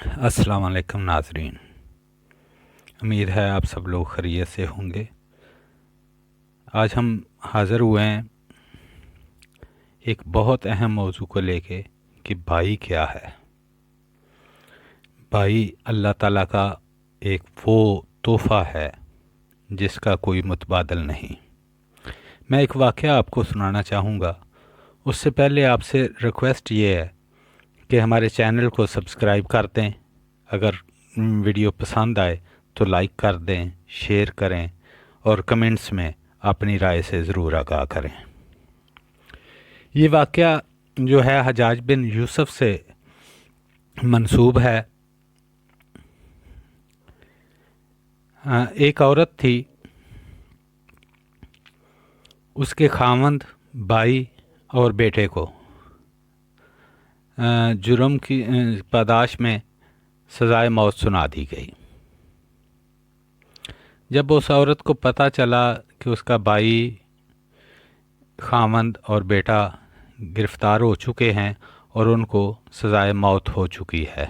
السلام علیکم ناظرین، امید ہے آپ سب لوگ خیریت سے ہوں گے۔ آج ہم حاضر ہوئے ہیں ایک بہت اہم موضوع کو لے کے کہ بھائی کیا ہے۔ بھائی اللہ تعالیٰ کا ایک وہ تحفہ ہے جس کا کوئی متبادل نہیں۔ میں ایک واقعہ آپ کو سنانا چاہوں گا۔ اس سے پہلے آپ سے ریکویسٹ یہ ہے کہ ہمارے چینل کو سبسکرائب کر دیں، اگر ویڈیو پسند آئے تو لائک کر دیں، شیئر کریں اور کمنٹس میں اپنی رائے سے ضرور آگاہ کریں۔ یہ واقعہ جو ہے حجاج بن یوسف سے منسوب ہے۔ ایک عورت تھی، اس کے خاوند، بھائی اور بیٹے کو جرم کی پاداش میں سزائے موت سنا دی گئی۔ جب اس عورت کو پتہ چلا کہ اس کا بھائی، خاوند اور بیٹا گرفتار ہو چکے ہیں اور ان کو سزائے موت ہو چکی ہے،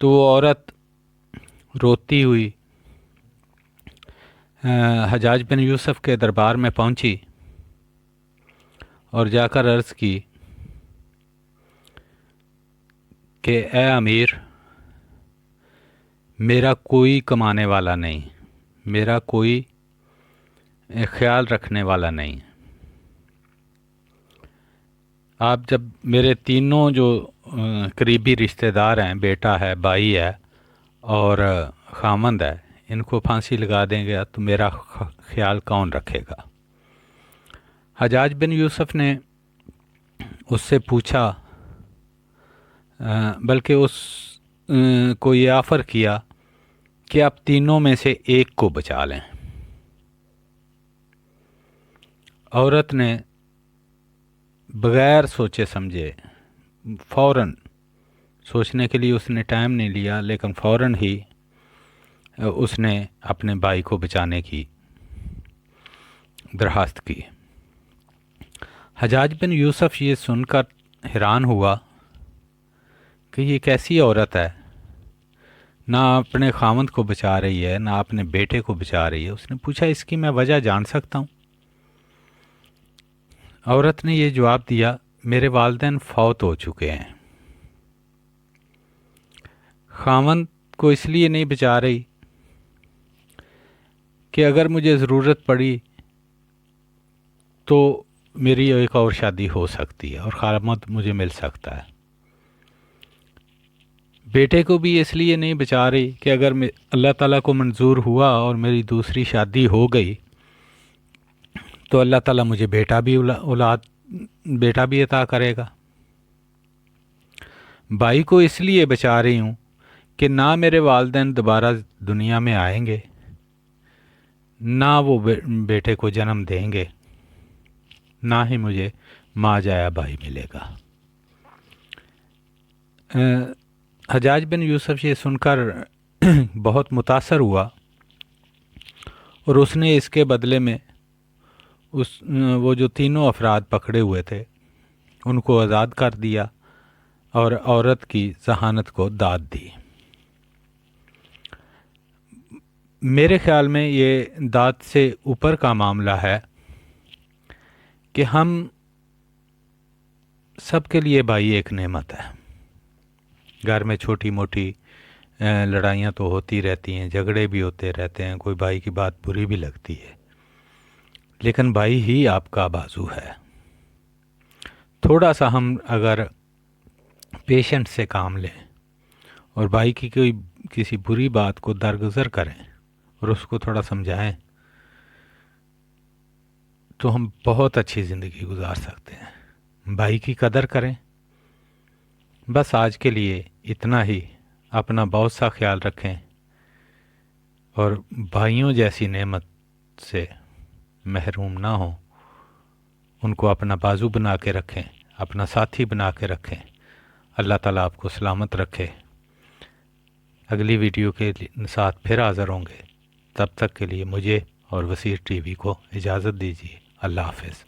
تو وہ عورت روتی ہوئی حجاج بن یوسف کے دربار میں پہنچی اور جا کر عرض کی کہ اے امیر، میرا کوئی کمانے والا نہیں، میرا کوئی خیال رکھنے والا نہیں۔ آپ جب میرے تینوں جو قریبی رشتہ دار ہیں، بیٹا ہے، بھائی ہے اور خاوند ہے، ان کو پھانسی لگا دیں گے تو میرا خیال کون رکھے گا؟ حجاج بن یوسف نے اس سے پوچھا، بلکہ اس کو یہ آفر کیا کہ آپ تینوں میں سے ایک کو بچا لیں۔ عورت نے بغیر سوچے سمجھے، فوراً، سوچنے کے لیے اس نے ٹائم نہیں لیا، لیکن فوراً ہی اس نے اپنے بھائی کو بچانے کی درخواست کی۔ حجاج بن یوسف یہ سن کر حیران ہوا کہ یہ کیسی عورت ہے، نہ اپنے خاوند کو بچا رہی ہے، نہ اپنے بیٹے کو بچا رہی ہے۔ اس نے پوچھا، اس کی میں وجہ جان سکتا ہوں؟ عورت نے یہ جواب دیا، میرے والدین فوت ہو چکے ہیں۔ خاوند کو اس لیے نہیں بچا رہی کہ اگر مجھے ضرورت پڑی تو میری ایک اور شادی ہو سکتی ہے اور خاوند مجھے مل سکتا ہے۔ بیٹے کو بھی اس لیے نہیں بچا رہی کہ اگر اللہ تعالیٰ کو منظور ہوا اور میری دوسری شادی ہو گئی تو اللہ تعالیٰ مجھے بیٹا بھی عطا کرے گا۔ بھائی کو اس لیے بچا رہی ہوں کہ نہ میرے والدین دوبارہ دنیا میں آئیں گے، نہ وہ بیٹے کو جنم دیں گے، نہ ہی مجھے ماں جایا بھائی ملے گا۔ حجاج بن یوسف یہ سن کر بہت متاثر ہوا اور اس نے اس کے بدلے میں وہ جو تینوں افراد پکڑے ہوئے تھے ان کو آزاد کر دیا اور عورت کی ذہانت کو داد دی۔ میرے خیال میں یہ داد سے اوپر کا معاملہ ہے کہ ہم سب کے لیے بھائی ایک نعمت ہے۔ گھر میں چھوٹی موٹی لڑائیاں تو ہوتی رہتی ہیں، جھگڑے بھی ہوتے رہتے ہیں، کوئی بھائی کی بات بری بھی لگتی ہے، لیکن بھائی ہی آپ کا بازو ہے۔ تھوڑا سا ہم اگر پیشنٹ سے کام لیں اور بھائی کی کوئی کسی بری بات کو درگزر کریں اور اس کو تھوڑا سمجھائیں تو ہم بہت اچھی زندگی گزار سکتے ہیں۔ بھائی کی قدر کریں۔ بس آج کے لیے اتنا ہی۔ اپنا بہت سا خیال رکھیں اور بھائیوں جیسی نعمت سے محروم نہ ہوں، ان کو اپنا بازو بنا کے رکھیں، اپنا ساتھی بنا کے رکھیں۔ اللہ تعالیٰ آپ کو سلامت رکھے۔ اگلی ویڈیو کے ساتھ پھر حاضر ہوں گے، تب تک کے لیے مجھے اور وسیع ٹی وی کو اجازت دیجیے۔ اللہ حافظ۔